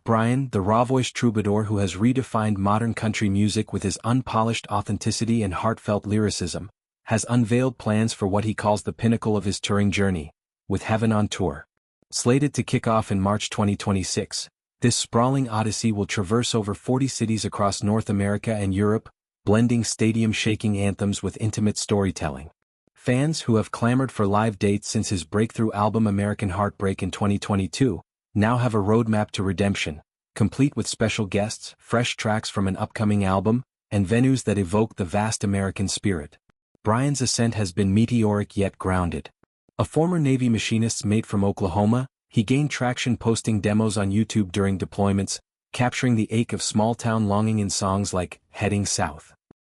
Bryan, the raw-voiced troubadour who has redefined modern country music with his unpolished authenticity and heartfelt lyricism, has unveiled plans for what he calls the pinnacle of his touring journey, with Heaven on Tour. Slated to kick off in March 2026, this sprawling odyssey will traverse over 40 cities across North America and Europe, blending stadium-shaking anthems with intimate storytelling. Fans who have clamored for live dates since his breakthrough album American Heartbreak in 2022, now have a roadmap to redemption, complete with special guests, fresh tracks from an upcoming album, and venues that evoke the vast American spirit. Bryan's ascent has been meteoric yet grounded. A former Navy machinist's mate from Oklahoma, he gained traction posting demos on YouTube during deployments, capturing the ache of small-town longing in songs like Heading South.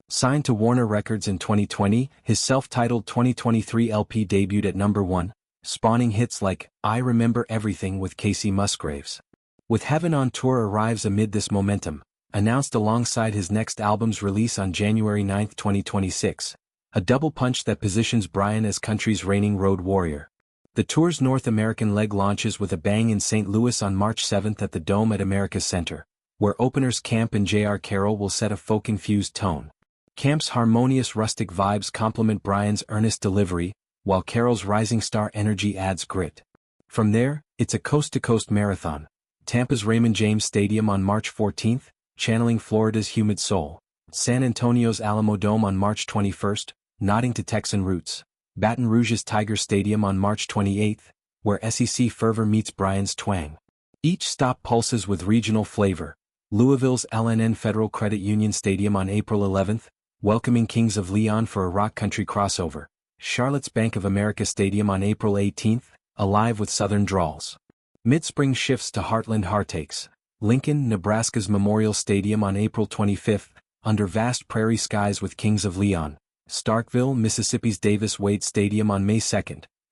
Signed to Warner Records in 2020, his self-titled 2023 LP debuted at number 1, spawning hits like I Remember Everything with Casey Musgraves. With Heaven on Tour arrives amid this momentum, announced alongside his next album's release on January 9, 2026, a double punch that positions Bryan as country's reigning road warrior. The tour's North American leg launches with a bang in St. Louis on March 7 at the Dome at America's Center, where openers Camp and J.R. Carroll will set a folk-infused tone. Camp's harmonious rustic vibes complement Bryan's earnest delivery, while Carroll's rising star energy adds grit. From there, it's a coast-to-coast marathon. Tampa's Raymond James Stadium on March 14, channeling Florida's humid soul. San Antonio's Alamodome on March 21, nodding to Texan roots. Baton Rouge's Tiger Stadium on March 28, where SEC fervor meets Bryan's twang. Each stop pulses with regional flavor. Louisville's LNN Federal Credit Union Stadium on April 11, welcoming Kings of Leon for a rock country crossover. Charlotte's Bank of America Stadium on April 18, alive with Southern drawls. Mid-spring shifts to Heartland heartaches. Lincoln, Nebraska's Memorial Stadium on April 25, under vast prairie skies with Kings of Leon. Starkville, Mississippi's Davis Wade Stadium on May 2,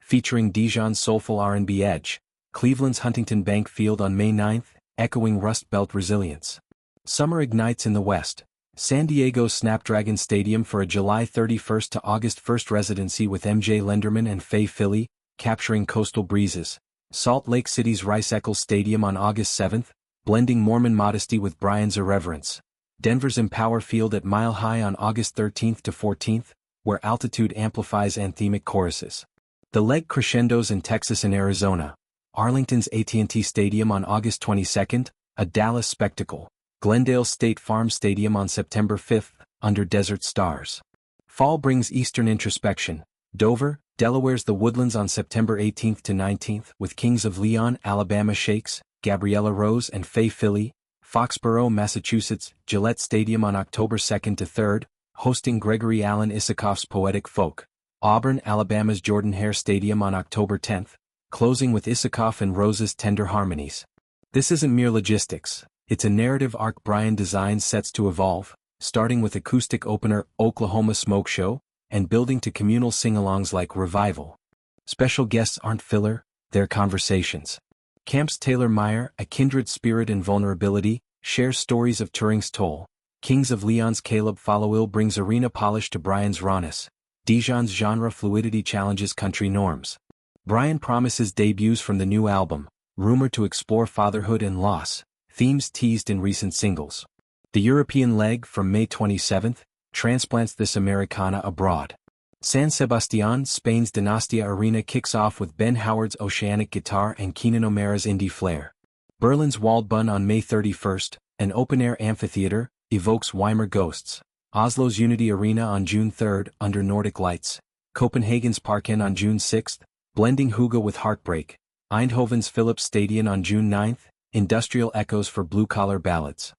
featuring Dijon's soulful R&B edge. Cleveland's Huntington Bank Field on May 9, echoing Rust Belt resilience. Summer ignites in the West. San Diego's Snapdragon Stadium for a July 31 to August 1 residency with MJ Lenderman and Faye Philly, capturing coastal breezes. Salt Lake City's Rice-Eccles Stadium on August 7, blending Mormon modesty with Bryan's irreverence. Denver's Empower Field at Mile High on August 13 to 14, where altitude amplifies anthemic choruses. The leg crescendos in Texas and Arizona. Arlington's AT&T Stadium on August 22, a Dallas spectacle. Glendale State Farm Stadium on September 5, under desert stars. Fall brings eastern introspection. Dover, Delaware's The Woodlands on September 18 to 19, with Kings of Leon, Alabama Shakes, Gabriella Rose and Faye Philly. Foxborough, Massachusetts, Gillette Stadium on October 2 to 3, hosting Gregory Alan Issakoff's Poetic Folk. Auburn, Alabama's Jordan Hare Stadium on October 10, closing with Issakoff and Rose's Tender Harmonies. This isn't mere logistics. It's a narrative arc Bryan designs sets to evolve, starting with acoustic opener Oklahoma Smoke Show, and building to communal sing-alongs like Revival. Special guests aren't filler, they're conversations. Camp's Taylor Meyer, a kindred spirit and vulnerability, shares stories of touring's toll. Kings of Leon's Caleb Followill brings arena polish to Bryan's rawness. Dijon's genre fluidity challenges country norms. Bryan promises debuts from the new album, rumored to explore fatherhood and loss, themes teased in recent singles. The European leg from May 27 transplants this Americana abroad. San Sebastián, Spain's Donostia Arena kicks off with Ben Howard's oceanic guitar and Keenan O'Mara's indie flair. Berlin's Waldbahn on May 31, an open-air amphitheater, evokes Weimar ghosts. Oslo's Unity Arena on June 3 under Nordic lights. Copenhagen's Parken on June 6, blending Hygge with heartbreak. Eindhoven's Philips Stadion on June 9, industrial echoes for blue-collar ballads.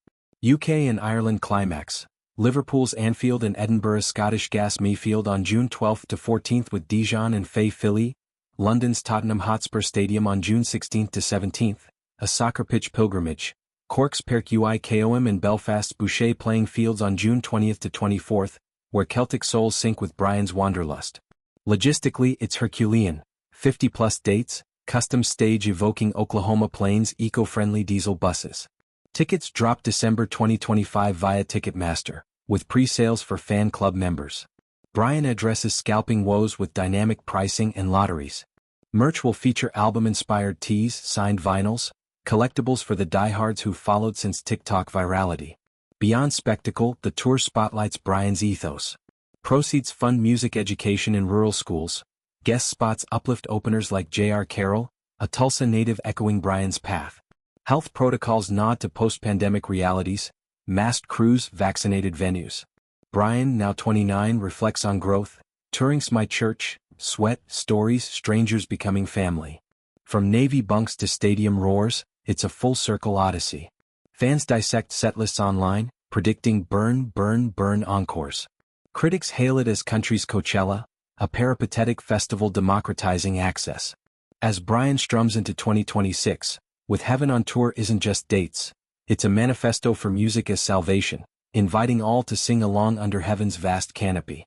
UK and Ireland climax. Liverpool's Anfield and Edinburgh's Scottish Gas Mayfield on June 12 to 14 with Dijon and Faye Philly. London's Tottenham Hotspur Stadium on June 16 to 17, a soccer pitch pilgrimage. Cork's Parc Uikom and Belfast's Boucher playing fields on June 20 to 24, where Celtic souls sync with Bryan's Wanderlust. Logistically, it's Herculean. 50-plus dates, custom stage evoking Oklahoma Plains eco-friendly diesel buses. Tickets drop December 2025 via Ticketmaster, with pre-sales for fan club members. Bryan addresses scalping woes with dynamic pricing and lotteries. Merch will feature album-inspired tees, signed vinyls, collectibles for the diehards who followed since TikTok virality. Beyond spectacle, the tour spotlights Bryan's ethos. Proceeds fund music education in rural schools. Guest spots uplift openers like J.R. Carroll, a Tulsa native echoing Bryan's path. Health protocols nod to post-pandemic realities. Masked crews, vaccinated venues. Bryan, now 29, reflects on growth. Touring's my church, sweat, stories, strangers becoming family. From Navy bunks to stadium roars, it's a full-circle odyssey. Fans dissect setlists online, predicting burn, burn, burn encores. Critics hail it as country's Coachella, a peripatetic festival democratizing access. As Bryan strums into 2026, With Heaven on Tour isn't just dates, it's a manifesto for music as salvation, inviting all to sing along under heaven's vast canopy.